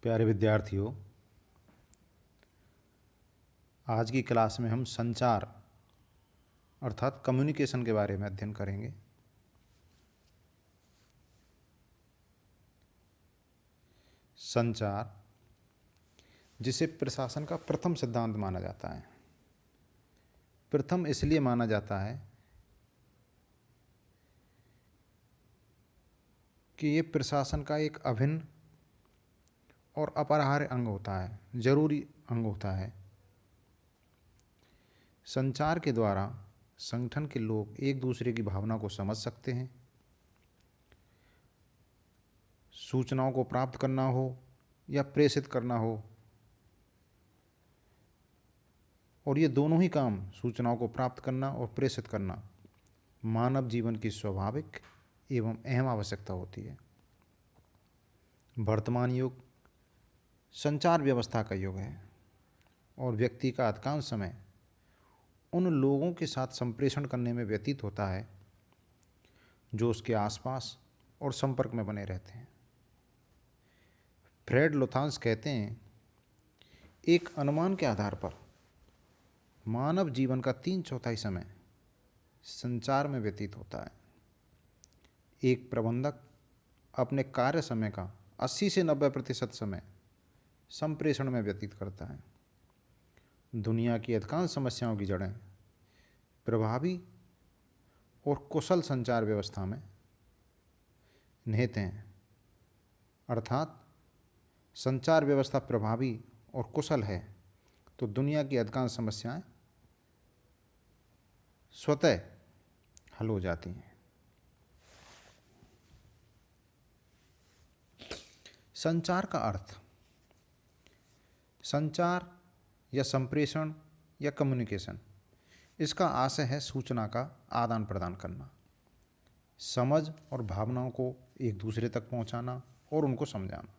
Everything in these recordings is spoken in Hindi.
प्यारे विद्यार्थियों, आज की क्लास में हम संचार अर्थात कम्युनिकेशन के बारे में अध्ययन करेंगे। संचार, जिसे प्रशासन का प्रथम सिद्धांत माना जाता है। प्रथम इसलिए माना जाता है कि ये प्रशासन का एक अभिन्न और अपरिहार्य अंग होता है, जरूरी अंग होता है। संचार के द्वारा संगठन के लोग एक दूसरे की भावना को समझ सकते हैं। सूचनाओं को प्राप्त करना हो या प्रेषित करना हो, और ये दोनों ही काम, सूचनाओं को प्राप्त करना और प्रेषित करना, मानव जीवन की स्वाभाविक एवं अहम आवश्यकता होती है। वर्तमान युग संचार व्यवस्था का युग है और व्यक्ति का अधिकांश समय उन लोगों के साथ संप्रेषण करने में व्यतीत होता है जो उसके आसपास और संपर्क में बने रहते हैं। फ्रेड लुथांस कहते हैं, एक अनुमान के आधार पर मानव जीवन का 3/4 समय संचार में व्यतीत होता है। एक प्रबंधक अपने कार्य समय का 80 से 90% समय संप्रेषण में व्यतीत करता है। दुनिया की अधिकांश समस्याओं की जड़ें प्रभावी और कुशल संचार व्यवस्था में निहित हैं। अर्थात संचार व्यवस्था प्रभावी और कुशल है तो दुनिया की अधिकांश समस्याएं स्वतः हल हो जाती हैं। संचार का अर्थ, संचार या संप्रेषण या कम्युनिकेशन, इसका आशय है सूचना का आदान प्रदान करना, समझ और भावनाओं को एक दूसरे तक पहुंचाना और उनको समझाना।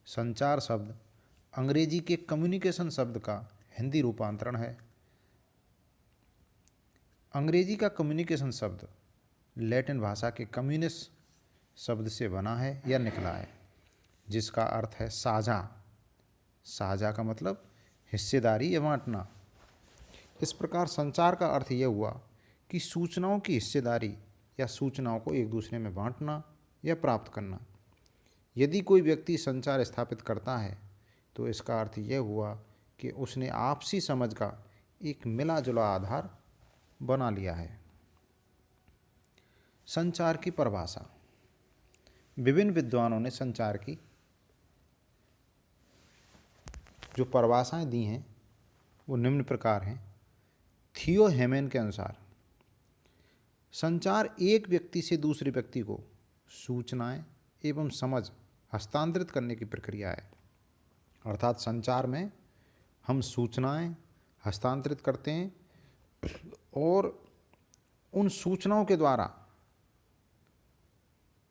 संचार शब्द अंग्रेजी के कम्युनिकेशन शब्द का हिंदी रूपांतरण है। अंग्रेजी का कम्युनिकेशन शब्द लैटिन भाषा के कम्युनिस शब्द से बना है या निकला है, जिसका अर्थ है साझा। साझा का मतलब हिस्सेदारी या बांटना। इस प्रकार संचार का अर्थ यह हुआ कि सूचनाओं की हिस्सेदारी या सूचनाओं को एक दूसरे में बांटना या प्राप्त करना। यदि कोई व्यक्ति संचार स्थापित करता है तो इसका अर्थ यह हुआ कि उसने आपसी समझ का एक मिला जुला आधार बना लिया है। संचार की परिभाषा, विभिन्न विद्वानों ने संचार की जो परिभाषाएं दी हैं वो निम्न प्रकार हैं। थियो हेमन के अनुसार संचार एक व्यक्ति से दूसरे व्यक्ति को सूचनाएं एवं समझ हस्तांतरित करने की प्रक्रिया है। अर्थात संचार में हम सूचनाएं हस्तांतरित करते हैं और उन सूचनाओं के द्वारा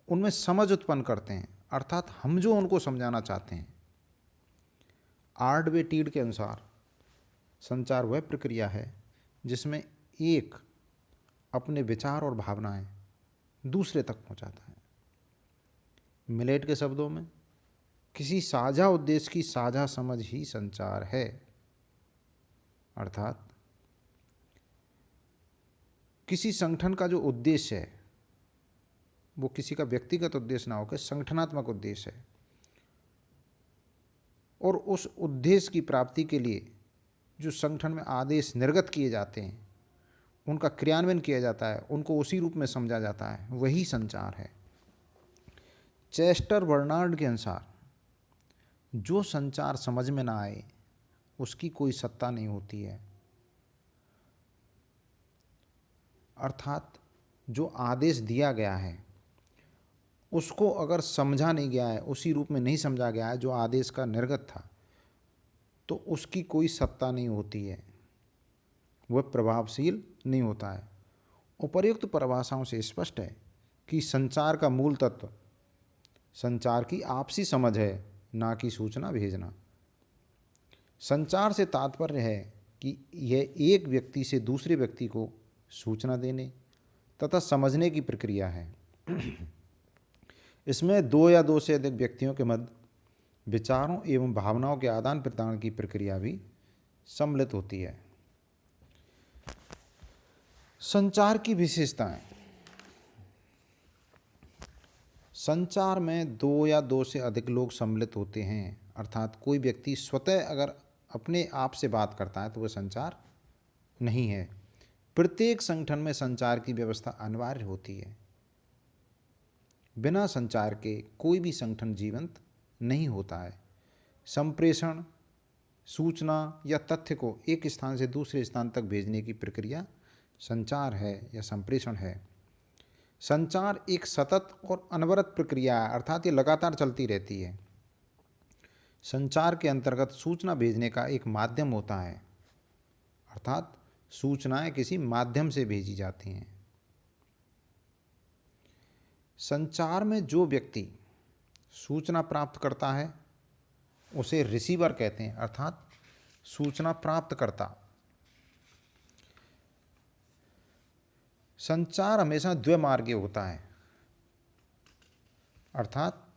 उनमें समझ उत्पन्न करते हैं, अर्थात हम जो उनको समझाना चाहते हैं। आर्डवे टीड के अनुसार संचार वह प्रक्रिया है जिसमें एक अपने विचार और भावनाएं दूसरे तक पहुंचाता है। मिलेट के शब्दों में किसी साझा उद्देश्य की साझा समझ ही संचार है। अर्थात किसी संगठन का जो उद्देश्य है वो किसी का व्यक्तिगत उद्देश्य ना होकर संगठनात्मक उद्देश्य है, और उस उद्देश्य की प्राप्ति के लिए जो संगठन में आदेश निर्गत किए जाते हैं, उनका क्रियान्वयन किया जाता है, उनको उसी रूप में समझा जाता है, वही संचार है। चेस्टर बर्नार्ड के अनुसार जो संचार समझ में ना आए उसकी कोई सत्ता नहीं होती है। अर्थात जो आदेश दिया गया है उसको अगर समझा नहीं गया है, उसी रूप में नहीं समझा गया है जो आदेश का निर्गत था, तो उसकी कोई सत्ता नहीं होती है, वह प्रभावशील नहीं होता है। उपर्युक्त परिभाषाओं से स्पष्ट है कि संचार का मूल तत्व संचार की आपसी समझ है, ना कि सूचना भेजना। संचार से तात्पर्य है कि यह एक व्यक्ति से दूसरे व्यक्ति को सूचना देने तथा समझने की प्रक्रिया है। इसमें दो या दो से अधिक व्यक्तियों के मध्य विचारों एवं भावनाओं के आदान प्रदान की प्रक्रिया भी सम्मिलित होती है। संचार की विशेषताएं। संचार में दो या दो से अधिक लोग सम्मिलित होते हैं, अर्थात कोई व्यक्ति स्वतः अगर अपने आप से बात करता है तो वह संचार नहीं है। प्रत्येक संगठन में संचार की व्यवस्था अनिवार्य होती है। बिना संचार के कोई भी संगठन जीवंत नहीं होता है। संप्रेषण, सूचना या तथ्य को एक स्थान से दूसरे स्थान तक भेजने की प्रक्रिया संचार है या संप्रेषण है। संचार एक सतत और अनवरत प्रक्रिया है, अर्थात ये लगातार चलती रहती है। संचार के अंतर्गत सूचना भेजने का एक माध्यम होता है, अर्थात सूचनाएं किसी माध्यम से भेजी जाती हैं। संचार में जो व्यक्ति सूचना प्राप्त करता है उसे रिसीवर कहते हैं, अर्थात सूचना प्राप्तकर्ता। संचार हमेशा द्विमार्गीय होता है, अर्थात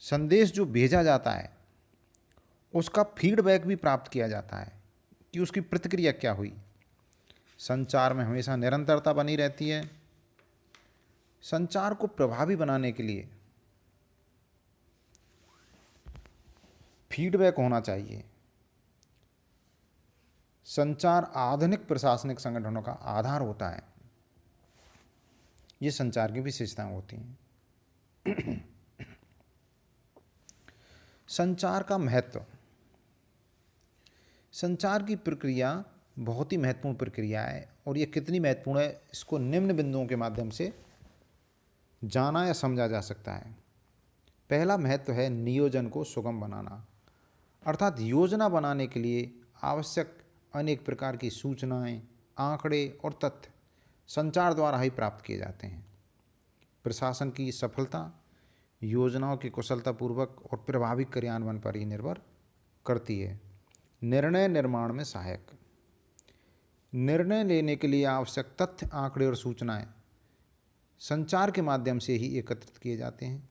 संदेश जो भेजा जाता है उसका फीडबैक भी प्राप्त किया जाता है कि उसकी प्रतिक्रिया क्या हुई। संचार में हमेशा निरंतरता बनी रहती है। संचार को प्रभावी बनाने के लिए फीडबैक होना चाहिए। संचार आधुनिक प्रशासनिक संगठनों का आधार होता है। ये संचार की विशेषताएं होती हैं। संचार का महत्व। संचार की प्रक्रिया बहुत ही महत्वपूर्ण प्रक्रिया है और ये कितनी महत्वपूर्ण है इसको निम्न बिंदुओं के माध्यम से जाना या समझा जा सकता है। पहला महत्व है नियोजन को सुगम बनाना, अर्थात योजना बनाने के लिए आवश्यक अनेक प्रकार की सूचनाएं, आंकड़े और तथ्य संचार द्वारा ही प्राप्त किए जाते हैं। प्रशासन की सफलता योजनाओं के कुशलतापूर्वक और प्रभावी क्रियान्वयन पर ही निर्भर करती है। निर्णय निर्माण में सहायक। निर्णय लेने के लिए आवश्यक तथ्य, आंकड़े और सूचनाएं संचार के माध्यम से ही एकत्रित किए जाते हैं।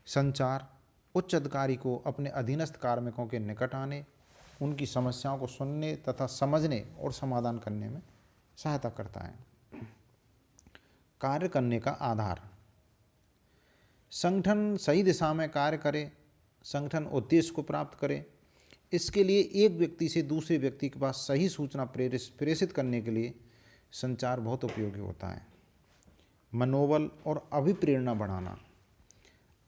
संचार उच्च अधिकारी को अपने अधीनस्थ कार्मिकों के निकट आने, उनकी समस्याओं को सुनने तथा समझने और समाधान करने में सहायता करता है। कार्य करने का आधार। संगठन सही दिशा में कार्य करे, संगठन उद्देश्य को प्राप्त करे, इसके लिए एक व्यक्ति से दूसरे व्यक्ति के पास सही सूचना प्रेषित करने के लिए संचार बहुत उपयोगी होता है। मनोबल और अभिप्रेरणा बढ़ाना।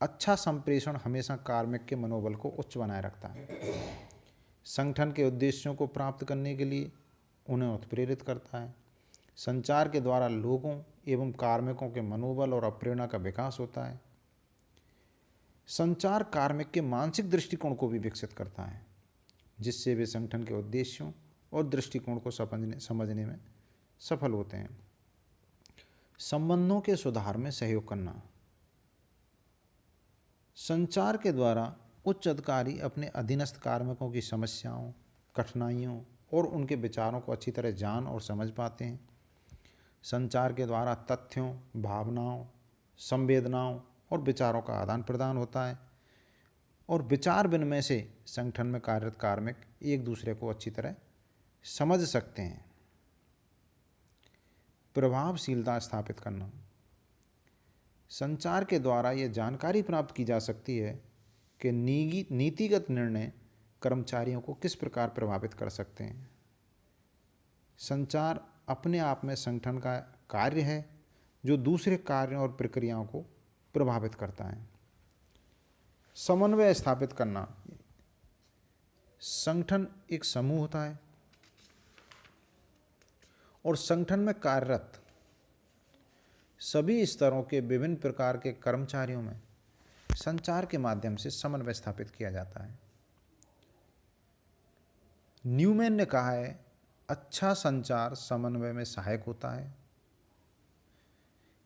अच्छा संप्रेषण हमेशा कार्मिक के मनोबल को उच्च बनाए रखता है। संगठन के उद्देश्यों को प्राप्त करने के लिए उन्हें उत्प्रेरित करता है। संचार के द्वारा लोगों एवं कार्मिकों के मनोबल और अप्रेरणा का विकास होता है। संचार कार्मिक के मानसिक दृष्टिकोण को भी विकसित करता है, जिससे वे संगठन के उद्देश्यों और दृष्टिकोण को समझने में सफल होते हैं। संबंधों के सुधार में सहयोग करना। संचार के द्वारा उच्च अधिकारी अपने अधीनस्थ कार्मिकों की समस्याओं, कठिनाइयों और उनके विचारों को अच्छी तरह जान और समझ पाते हैं। संचार के द्वारा तथ्यों, भावनाओं, संवेदनाओं और विचारों का आदान प्रदान होता है और विचार विनिमय से संगठन में कार्यरत कार्मिक एक दूसरे को अच्छी तरह समझ सकते हैं। प्रभावशीलता स्थापित करना। संचार के द्वारा यह जानकारी प्राप्त की जा सकती है कि नीतिगत निर्णय कर्मचारियों को किस प्रकार प्रभावित कर सकते हैं। संचार अपने आप में संगठन का कार्य है जो दूसरे कार्यों और प्रक्रियाओं को प्रभावित करता है। समन्वय स्थापित करना। संगठन एक समूह होता है और संगठन में कार्यरत सभी स्तरों के विभिन्न प्रकार के कर्मचारियों में संचार के माध्यम से समन्वय स्थापित किया जाता है। न्यूमैन ने कहा है, अच्छा संचार समन्वय में सहायक होता है।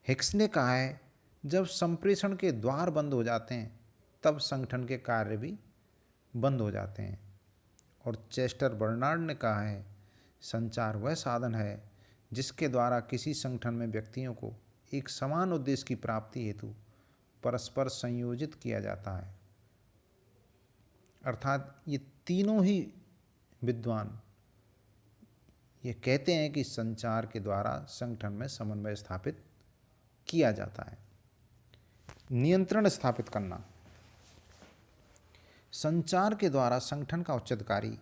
हिक्स ने कहा है, जब संप्रेषण के द्वार बंद हो जाते हैं तब संगठन के कार्य भी बंद हो जाते हैं। और चेस्टर बर्नार्ड ने कहा है, संचार वह साधन है जिसके द्वारा किसी संगठन में व्यक्तियों को एक समान उद्देश्य की प्राप्ति हेतु परस्पर संयोजित किया जाता है। अर्थात ये तीनों ही विद्वान ये कहते हैं कि संचार के द्वारा संगठन में समन्वय स्थापित किया जाता है। नियंत्रण स्थापित करना। संचार के द्वारा संगठन का उच्चाधिकारी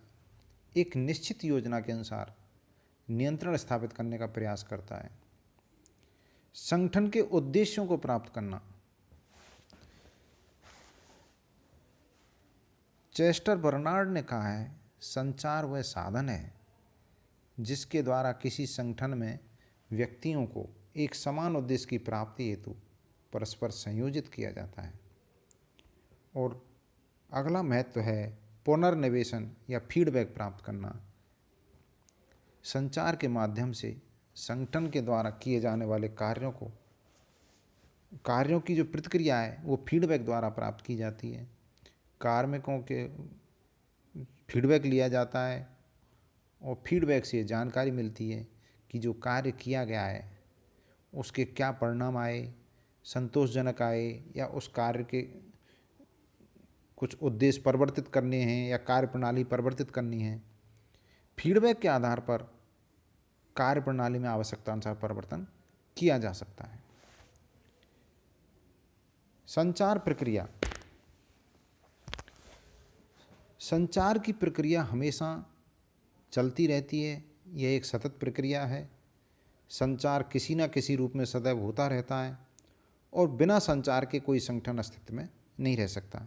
एक निश्चित योजना के अनुसार नियंत्रण स्थापित करने का प्रयास करता है। संगठन के उद्देश्यों को प्राप्त करना। चेस्टर बर्नार्ड ने कहा है, संचार वह साधन है जिसके द्वारा किसी संगठन में व्यक्तियों को एक समान उद्देश्य की प्राप्ति हेतु परस्पर संयोजित किया जाता है। और अगला महत्व है पुनर्निवेशन या फीडबैक प्राप्त करना। संचार के माध्यम से संगठन के द्वारा किए जाने वाले कार्यों की जो प्रतिक्रिया है वो फीडबैक द्वारा प्राप्त की जाती है। कार्मिकों के फीडबैक लिया जाता है और फीडबैक से जानकारी मिलती है कि जो कार्य किया गया है उसके क्या परिणाम आए, संतोषजनक आए या उस कार्य के कुछ उद्देश्य परिवर्तित करने हैं या कार्य प्रणाली परिवर्तित करनी है। फीडबैक के आधार पर कार्य प्रणाली में आवश्यकता अनुसार परिवर्तन किया जा सकता है। संचार प्रक्रिया। संचार की प्रक्रिया हमेशा चलती रहती है, यह एक सतत प्रक्रिया है। संचार किसी न किसी रूप में सदैव होता रहता है और बिना संचार के कोई संगठन अस्तित्व में नहीं रह सकता।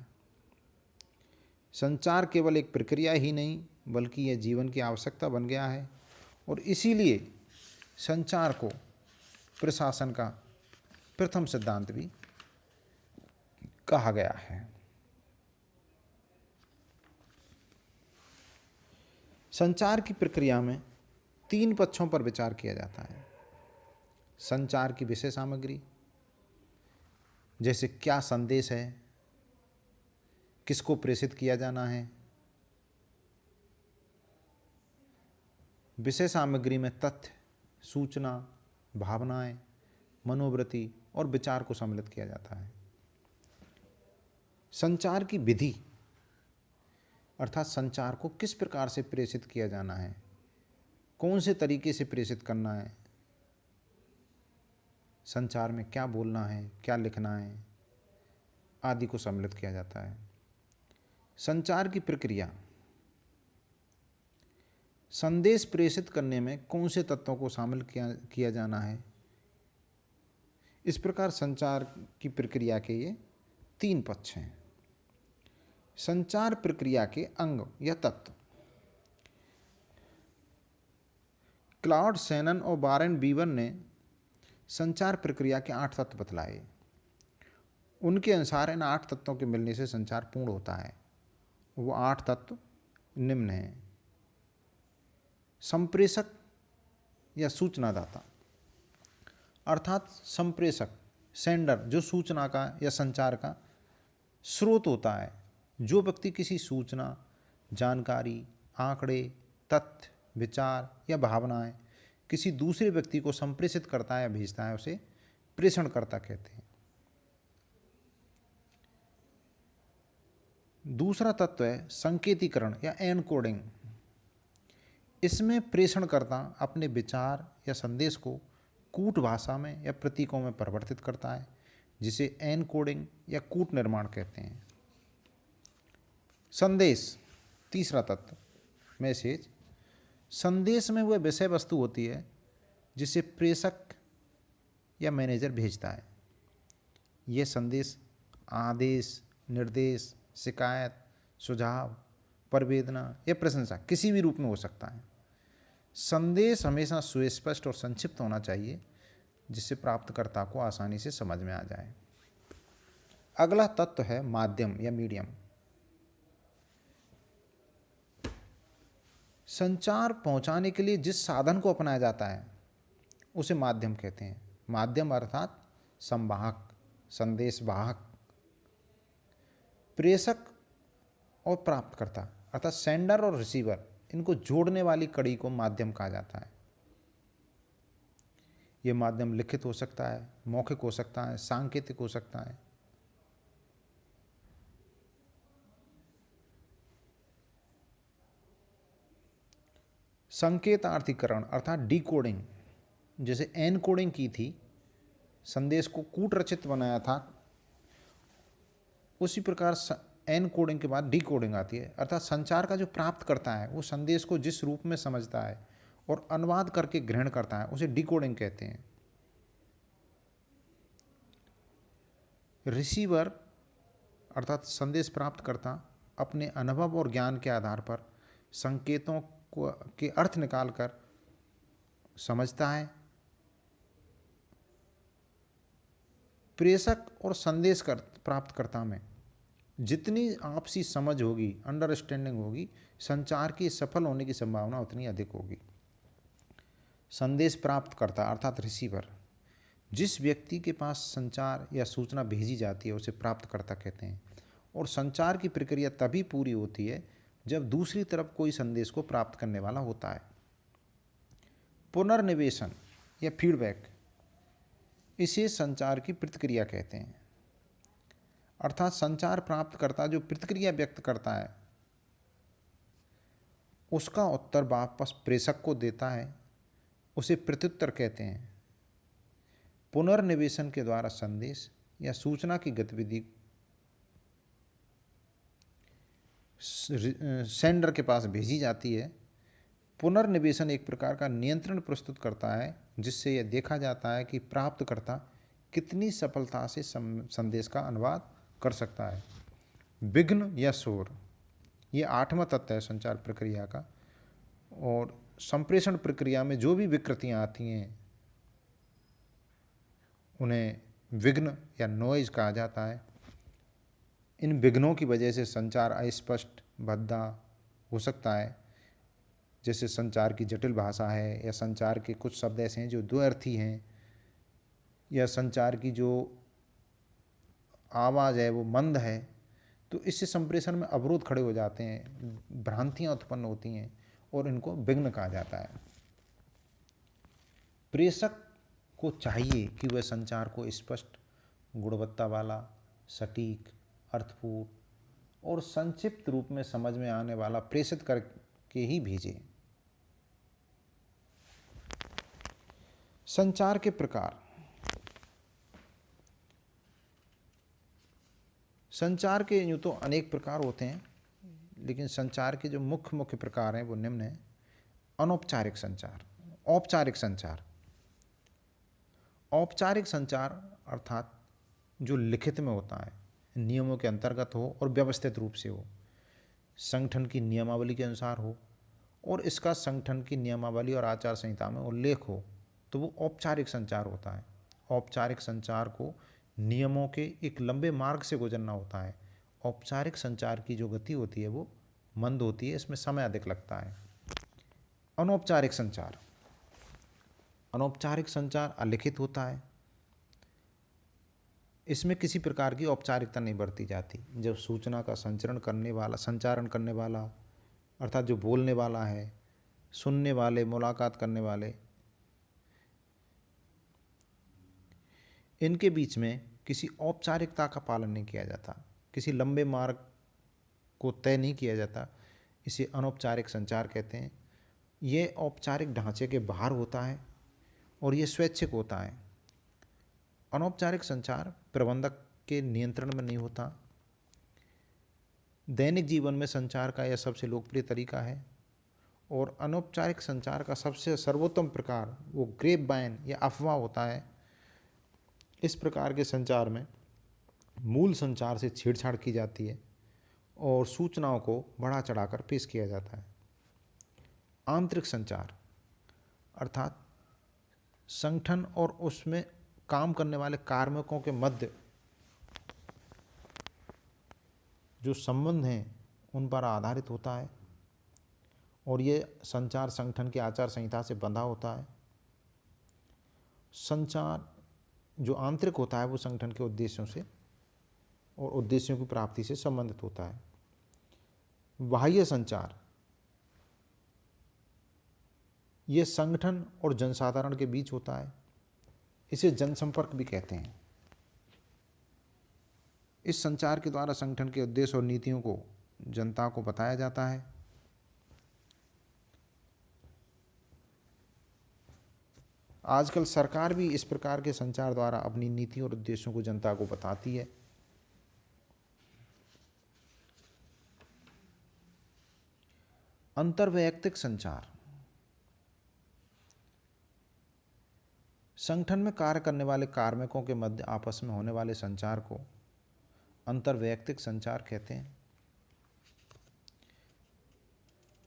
संचार केवल एक प्रक्रिया ही नहीं बल्कि यह जीवन की आवश्यकता बन गया है और इसीलिए संचार को प्रशासन का प्रथम सिद्धांत भी कहा गया है। संचार की प्रक्रिया में 3 पक्षों पर विचार किया जाता है। संचार की विषय सामग्री, जैसे क्या संदेश है, किसको प्रेषित किया जाना है। विषय सामग्री में तथ्य, सूचना, भावनाएं, मनोवृत्ति और विचार को सम्मिलित किया जाता है। संचार की विधि अर्थात संचार को किस प्रकार से प्रेषित किया जाना है, कौन से तरीके से प्रेषित करना है, संचार में क्या बोलना है, क्या लिखना है आदि को सम्मिलित किया जाता है। संचार की प्रक्रिया, संदेश प्रेषित करने में कौन से तत्वों को शामिल किया जाना है। इस प्रकार संचार की प्रक्रिया के ये 3 पक्ष हैं। संचार प्रक्रिया के अंग या तत्व। क्लाउड सैनन और बारेन बीवन ने संचार प्रक्रिया के 8 तत्व बतलाए। उनके अनुसार इन 8 तत्वों के मिलने से संचार पूर्ण होता है। वो 8 तत्व निम्न हैं। संप्रेषक या सूचनादाता अर्थात संप्रेषक, सेंडर, जो सूचना का या संचार का स्रोत होता है। जो व्यक्ति किसी सूचना, जानकारी, आंकड़े, तथ्य, विचार या भावनाएं किसी दूसरे व्यक्ति को संप्रेषित करता है या भेजता है उसे प्रेषणकर्ता कहते हैं। दूसरा तत्व है संकेतीकरण या एनकोडिंग। इसमें प्रेषणकर्ता अपने विचार या संदेश को कूट भाषा में या प्रतीकों में परिवर्तित करता है, जिसे एनकोडिंग या कूट निर्माण कहते हैं। संदेश, तीसरा तत्व, मैसेज। संदेश में वह विषय वस्तु होती है जिसे प्रेषक या मैनेजर भेजता है। यह संदेश आदेश, निर्देश, शिकायत, सुझाव, परवेदना या प्रशंसा किसी भी रूप में हो सकता है। संदेश हमेशा सुस्पष्ट और संक्षिप्त होना चाहिए जिससे प्राप्तकर्ता को आसानी से समझ में आ जाए। अगला तत्व है माध्यम या मीडियम। संचार पहुंचाने के लिए जिस साधन को अपनाया जाता है उसे माध्यम कहते हैं। माध्यम अर्थात संवाहक, संदेशवाहक। प्रेषक और प्राप्तकर्ता अर्थात सेंडर और रिसीवर, इनको जोड़ने वाली कड़ी को माध्यम कहा जाता है। ये माध्यम लिखित हो सकता है, मौखिक हो सकता है, सांकेतिक हो सकता है। संकेतार्थीकरण अर्थात डिकोडिंग, जैसे एनकोडिंग की थी, संदेश को कूट रचित बनाया था, उसी प्रकार एनकोडिंग के बाद डिकोडिंग आती है। अर्थात संचार का जो प्राप्त करता है वो संदेश को जिस रूप में समझता है और अनुवाद करके ग्रहण करता है उसे डिकोडिंग कहते हैं। रिसीवर अर्थात संदेश प्राप्तकर्ता अपने अनुभव और ज्ञान के आधार पर संकेतों को के अर्थ निकालकर समझता है। प्रेषक और संदेश प्राप्तकर्ता में जितनी आपसी समझ होगी, अंडरस्टैंडिंग होगी, संचार की सफल होने की संभावना उतनी अधिक होगी। संदेश प्राप्तकर्ता अर्थात रिसीवर, जिस व्यक्ति के पास संचार या सूचना भेजी जाती है उसे प्राप्तकर्ता कहते हैं। और संचार की प्रक्रिया तभी पूरी होती है जब दूसरी तरफ कोई संदेश को प्राप्त करने वाला होता है। पुनर्निवेशन या फीडबैक, इसे संचार की प्रतिक्रिया कहते हैं। अर्थात संचार प्राप्तकर्ता जो प्रतिक्रिया व्यक्त करता है उसका उत्तर वापस प्रेषक को देता है, उसे प्रत्युत्तर कहते हैं। पुनर्निवेशन के द्वारा संदेश या सूचना की गतिविधि सेंडर के पास भेजी जाती है। पुनर्निवेशन एक प्रकार का नियंत्रण प्रस्तुत करता है जिससे यह देखा जाता है कि प्राप्तकर्ता कितनी सफलता से संदेश का अनुवाद कर सकता है। विघ्न या शोर, ये 8वां तत्व है संचार प्रक्रिया का। और संप्रेषण प्रक्रिया में जो भी विकृतियाँ आती हैं उन्हें विघ्न या नॉइज कहा जाता है। इन विघ्नों की वजह से संचार अस्पष्ट, भद्दा हो सकता है, जैसे संचार की जटिल भाषा है, या संचार के कुछ शब्द ऐसे हैं जो द्वर्थी हैं, या संचार की जो आवाज़ है वो मंद है। तो इससे संप्रेषण में अवरोध खड़े हो जाते हैं, भ्रांतियाँ उत्पन्न होती हैं और इनको विघ्न कहा जाता है। प्रेषक को चाहिए कि वह संचार को स्पष्ट, गुणवत्ता वाला, सटीक, अर्थपूर्ण और संक्षिप्त रूप में समझ में आने वाला प्रेषित करके ही भेजे। संचार के प्रकार, संचार के यूँ तो अनेक प्रकार होते हैं, लेकिन संचार के जो मुख्य प्रकार हैं वो निम्न हैं। अनौपचारिक संचार, औपचारिक संचार। औपचारिक संचार अर्थात जो लिखित में होता है, नियमों के अंतर्गत हो और व्यवस्थित रूप से हो, संगठन की नियमावली के अनुसार हो और इसका संगठन की नियमावली और आचार संहिता में उल्लेख हो, तो वो औपचारिक संचार होता है। औपचारिक संचार को नियमों के एक लंबे मार्ग से गुजरना होता है। औपचारिक संचार की जो गति होती है वो मंद होती है, इसमें समय अधिक लगता है। अनौपचारिक संचार, अनौपचारिक संचार अलिखित होता है, इसमें किसी प्रकार की औपचारिकता नहीं बरती जाती। जब सूचना का संचारण करने वाला अर्थात जो बोलने वाला है, सुनने वाले, मुलाकात करने वाले, इनके बीच में किसी औपचारिकता का पालन नहीं किया जाता, किसी लंबे मार्ग को तय नहीं किया जाता, इसे अनौपचारिक संचार कहते हैं। ये औपचारिक ढांचे के बाहर होता है और ये स्वैच्छिक होता है। अनौपचारिक संचार प्रबंधक के नियंत्रण में नहीं होता। दैनिक जीवन में संचार का यह सबसे लोकप्रिय तरीका है। और अनौपचारिक संचार का सबसे सर्वोत्तम प्रकार वो ग्रेप वाइन या अफवाह होता है। इस प्रकार के संचार में मूल संचार से छेड़छाड़ की जाती है और सूचनाओं को बढ़ा चढ़ाकर पेश किया जाता है। आंतरिक संचार अर्थात संगठन और उसमें काम करने वाले कार्मिकों के मध्य जो संबंध हैं उन पर आधारित होता है और ये संचार संगठन की आचार संहिता से बंधा होता है। संचार जो आंतरिक होता है वो संगठन के उद्देश्यों से और उद्देश्यों की प्राप्ति से संबंधित होता है। बाह्य संचार, ये संगठन और जनसाधारण के बीच होता है। इसे जनसंपर्क भी कहते हैं। इस संचार के द्वारा संगठन के उद्देश्य और नीतियों को जनता को बताया जाता है। आजकल सरकार भी इस प्रकार के संचार द्वारा अपनी नीति और उद्देश्यों को जनता को बताती है। अंतर्वैयक्तिक संचार, संगठन में कार्य करने वाले कार्मिकों के मध्य आपस में होने वाले संचार को अंतर्वैयक्तिक संचार कहते हैं।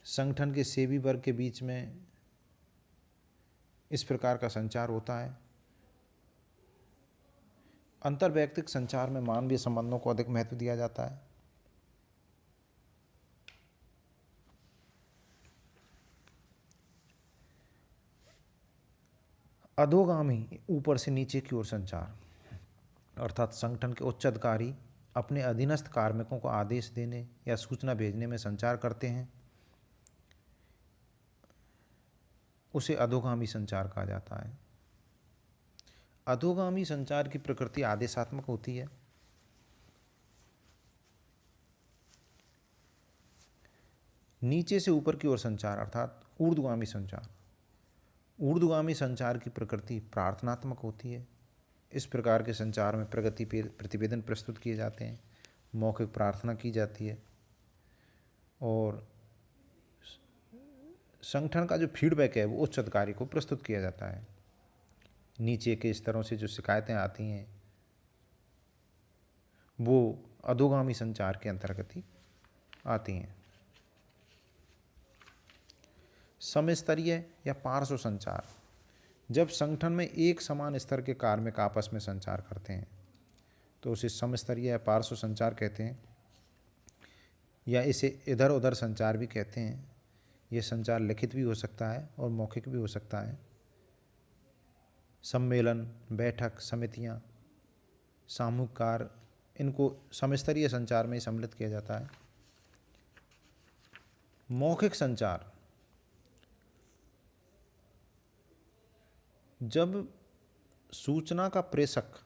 संगठन के सेवी वर्ग के बीच में इस प्रकार का संचार होता है। अंतर्वैयक्तिक संचार में मानवीय संबंधों को अधिक महत्व दिया जाता है। अधोगामी, ऊपर से नीचे की ओर संचार, अर्थात संगठन के उच्च अधिकारी अपने अधीनस्थ कार्मिकों को आदेश देने या सूचना भेजने में संचार करते हैं, उसे अधोगामी संचार कहा जाता है। अधोगामी संचार की प्रकृति आदेशात्मक होती है। नीचे से ऊपर की ओर संचार अर्थात ऊर्ध्वगामी संचार, ऊर्ध्वगामी संचार की प्रकृति प्रार्थनात्मक होती है। इस प्रकार के संचार में प्रगति प्रतिवेदन प्रस्तुत किए जाते हैं, मौखिक प्रार्थना की जाती है और संगठन का जो फीडबैक है वो उच्च अधिकारी को प्रस्तुत किया जाता है। नीचे के स्तरों से जो शिकायतें आती हैं वो अधोगामी संचार के अंतर्गत ही आती हैं। समस्तरीय या पार्श्व संचार, जब संगठन में एक समान स्तर के कार्मिक आपस में संचार करते हैं तो उसे समस्तरीय या पार्श्व संचार कहते हैं, या इसे इधर उधर संचार भी कहते हैं। यह संचार लिखित भी हो सकता है और मौखिक भी हो सकता है। सम्मेलन, बैठक, समितियां, सामूहिक कार्य, इनको समस्तरीय संचार में सम्मिलित किया जाता है। मौखिक संचार, जब सूचना का प्रेषक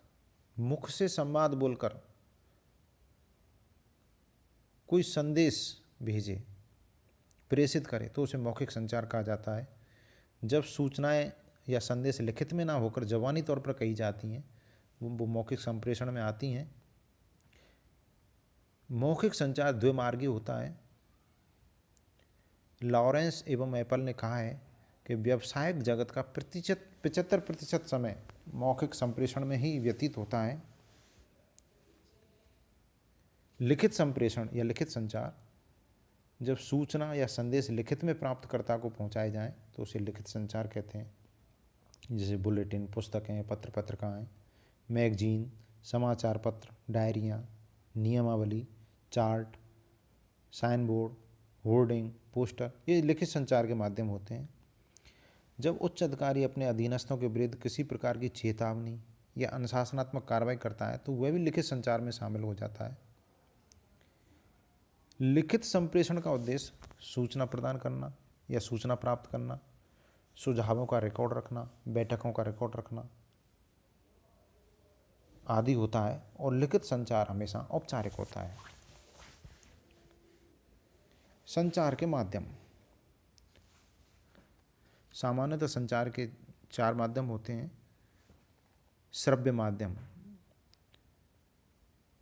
मुख से संवाद बोलकर कोई संदेश भेजे, प्रेषित करे तो उसे मौखिक संचार कहा जाता है। जब सूचनाएं या संदेश लिखित में ना होकर ज़बानी तौर पर कही जाती हैं वो मौखिक संप्रेषण में आती हैं। मौखिक संचार द्विमार्गी होता है। लॉरेंस एवं एप्पल ने कहा है कि व्यावसायिक जगत का 75% समय मौखिक संप्रेषण में ही व्यतीत होता है। लिखित संप्रेषण या लिखित संचार, जब सूचना या संदेश लिखित में प्राप्तकर्ता को पहुंचाए जाएं तो उसे लिखित संचार कहते हैं। जैसे बुलेटिन, पुस्तकें, पत्र पत्रिकाएँ, मैगजीन, समाचार पत्र, डायरियाँ, नियमावली, chart, sign board, hoarding, poster, ये लिखित संचार के माध्यम होते हैं। जब उच्च अधिकारी अपने अधीनस्थों के विरुद्ध किसी प्रकार की चेतावनी या अनुशासनात्मक कार्रवाई करता है तो वह भी लिखित संचार में शामिल हो जाता है। लिखित संप्रेषण का उद्देश्य सूचना प्रदान करना या सूचना प्राप्त करना, सुझावों का रिकॉर्ड रखना, बैठकों का रिकॉर्ड रखना आदि होता है, और लिखित संचार हमेशा औपचारिक होता है। संचार के माध्यम, सामान्यतः संचार के 4 माध्यम होते हैं। श्रव्य माध्यम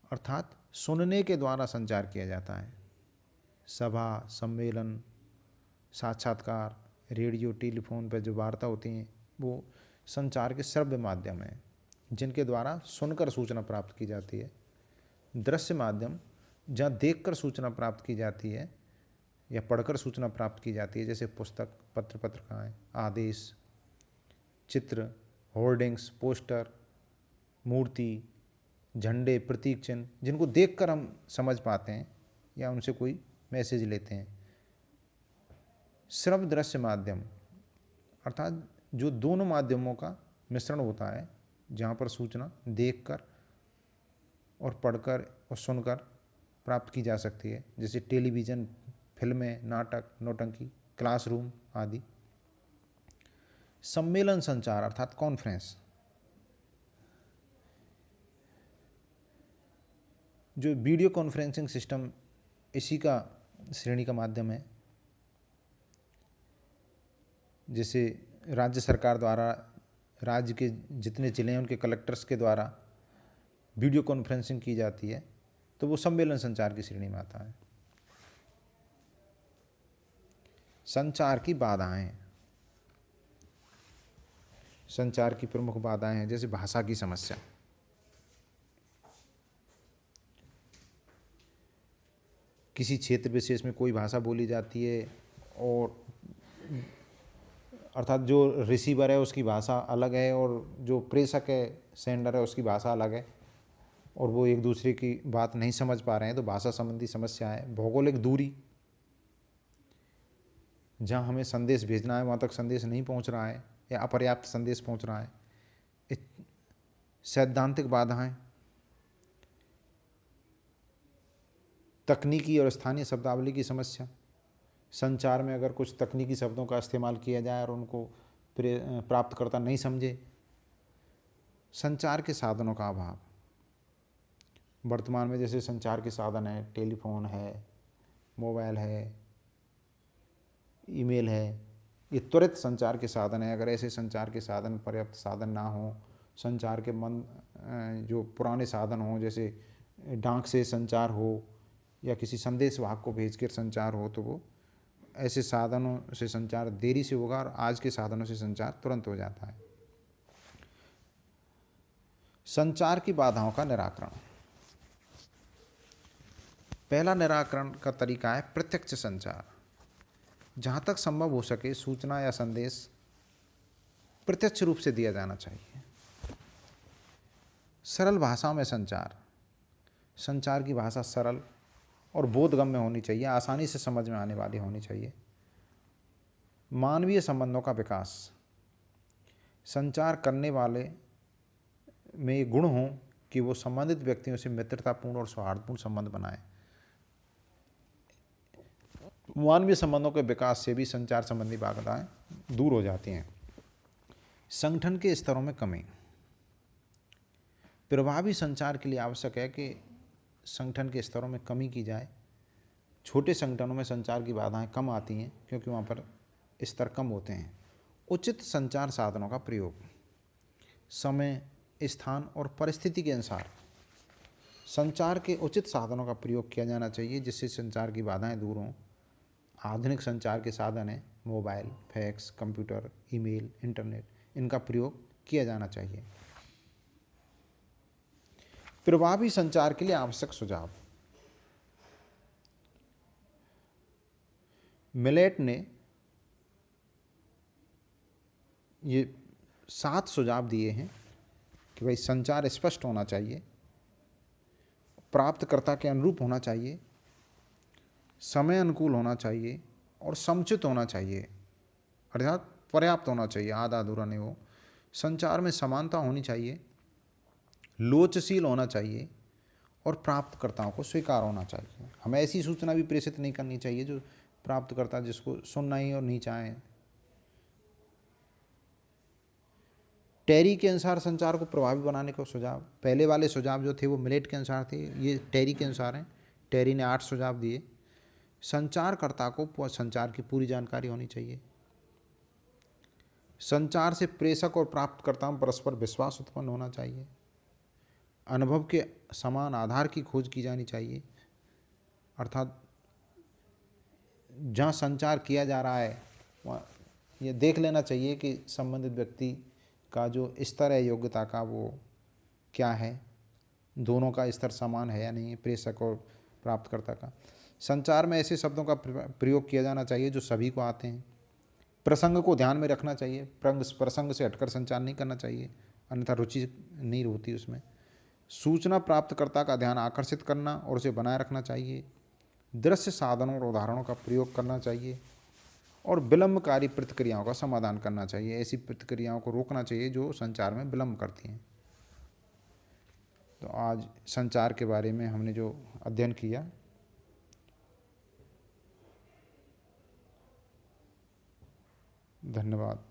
अर्थात सुनने के द्वारा संचार किया जाता है। सभा, सम्मेलन, साक्षात्कार, रेडियो, टेलीफोन पर जो वार्ता होती हैं वो संचार के श्रव्य माध्यम हैं जिनके द्वारा सुनकर सूचना प्राप्त की जाती है। दृश्य माध्यम, जहाँ देखकर सूचना प्राप्त की जाती है या पढ़कर सूचना प्राप्त की जाती है, जैसे पुस्तक, पत्र पत्रिकाएँ, आदेश, चित्र, होर्डिंग्स, पोस्टर, मूर्ति, झंडे, प्रतीक चिन्ह, जिनको देखकर हम समझ पाते हैं या उनसे कोई मैसेज लेते हैं। श्रव्य दृश्य माध्यम अर्थात जो दोनों माध्यमों का मिश्रण होता है, जहाँ पर सूचना देखकर और पढ़कर और सुनकर प्राप्त की जा सकती है, जैसे टेलीविज़न, फिल्में, नाटक, नौटंकी, क्लासरूम आदि। सम्मेलन संचार अर्थात कॉन्फ्रेंस, जो वीडियो कॉन्फ्रेंसिंग सिस्टम इसी का श्रेणी का माध्यम है। जैसे राज्य सरकार द्वारा राज्य के जितने ज़िले हैं उनके कलेक्टर्स के द्वारा वीडियो कॉन्फ्रेंसिंग की जाती है, तो वो सम्मेलन संचार की श्रेणी में आता है। संचार की बाधाएं, संचार की प्रमुख बाधाएं हैं जैसे भाषा की समस्या। किसी क्षेत्र विशेष में कोई भाषा बोली जाती है और अर्थात जो रिसीवर है उसकी भाषा अलग है और जो प्रेषक है सेंडर है उसकी भाषा अलग है और वो एक दूसरे की बात नहीं समझ पा रहे हैं, तो भाषा संबंधी समस्या है। भौगोलिक दूरी, जहाँ हमें संदेश भेजना है वहाँ तक संदेश नहीं पहुँच रहा है या अपर्याप्त संदेश पहुँच रहा है। सैद्धांतिक बाधाएं, तकनीकी और स्थानीय शब्दावली की समस्या। संचार में अगर कुछ तकनीकी शब्दों का इस्तेमाल किया जाए और उनको प्राप्तकर्ता नहीं समझे। संचार के साधनों का अभाव, वर्तमान में जैसे संचार के साधन है, टेलीफोन है, मोबाइल है, ईमेल है, ये त्वरित संचार के साधन है। अगर ऐसे संचार के साधन पर्याप्त साधन ना हो, संचार के जो पुराने साधन हों जैसे डाक से संचार हो या किसी संदेश वाहक को भेजकर संचार हो, तो वो ऐसे साधनों से संचार देरी से होगा और आज के साधनों से संचार तुरंत हो जाता है। संचार की बाधाओं का निराकरण। पहला निराकरण का तरीका है प्रत्यक्ष संचार। जहाँ तक संभव हो सके सूचना या संदेश प्रत्यक्ष रूप से दिया जाना चाहिए। सरल भाषा में संचार, संचार की भाषा सरल और बोधगम्य होनी चाहिए, आसानी से समझ में आने वाली होनी चाहिए। मानवीय संबंधों का विकास, संचार करने वाले में ये गुण हों कि वो संबंधित व्यक्तियों से मित्रतापूर्ण और सौहार्दपूर्ण संबंध बनाए। मानवीय संबंधों के विकास से भी संचार संबंधी बाधाएं दूर हो जाती हैं। संगठन के स्तरों में कमी, प्रभावी संचार के लिए आवश्यक है कि संगठन के स्तरों में कमी की जाए। छोटे संगठनों में संचार की बाधाएं कम आती हैं क्योंकि वहाँ पर स्तर कम होते हैं। उचित संचार साधनों का प्रयोग, समय, स्थान और परिस्थिति के अनुसार संचार के उचित साधनों का प्रयोग किया जाना चाहिए जिससे संचार की बाधाएं दूर हों। आधुनिक संचार के साधन हैं mobile, fax, computer, email, internet, इनका प्रयोग किया जाना चाहिए। प्रभावी संचार के लिए आवश्यक सुझाव। मिलेट ने ये 7 सुझाव दिए हैं कि भाई संचार स्पष्ट होना चाहिए, प्राप्तकर्ता के अनुरूप होना चाहिए, समय अनुकूल होना चाहिए और समुचित होना चाहिए, अर्थात पर्याप्त होना चाहिए, आधा अधूरा नहीं हो। संचार में समानता होनी चाहिए, लोचशील होना चाहिए और प्राप्तकर्ताओं को स्वीकार होना चाहिए। हमें ऐसी सूचना भी प्रेषित नहीं करनी चाहिए जो प्राप्तकर्ता जिसको सुनना ही और नहीं चाहें। टेरी के अनुसार संचार को प्रभावी बनाने का सुझाव, पहले वाले सुझाव जो थे वो मिलेट के अनुसार थे, ये टेरी के अनुसार हैं। टेरी ने 8 सुझाव दिए। संचारकर्ता को संचार की पूरी जानकारी होनी चाहिए। संचार से प्रेषक और प्राप्तकर्ता में परस्पर विश्वास उत्पन्न होना चाहिए। अनुभव के समान आधार की खोज की जानी चाहिए, अर्थात जहाँ संचार किया जा रहा है वहाँ ये देख लेना चाहिए कि संबंधित व्यक्ति का जो स्तर है योग्यता का वो क्या है, दोनों का स्तर समान है या नहीं, प्रेषक और प्राप्तकर्ता का। संचार में ऐसे शब्दों का प्रयोग किया जाना चाहिए जो सभी को आते हैं। प्रसंग को ध्यान में रखना चाहिए, प्रसंग से हटकर संचार नहीं करना चाहिए, अन्यथा रुचि नहीं होती उसमें। सूचना प्राप्तकर्ता का ध्यान आकर्षित करना और उसे बनाए रखना चाहिए। दृश्य साधनों और उदाहरणों का प्रयोग करना चाहिए और विलंबकारी प्रतिक्रियाओं का समाधान करना चाहिए। ऐसी प्रतिक्रियाओं को रोकना चाहिए जो संचार में विलंब करती हैं। तो आज संचार के बारे में हमने जो अध्ययन किया, धन्यवाद।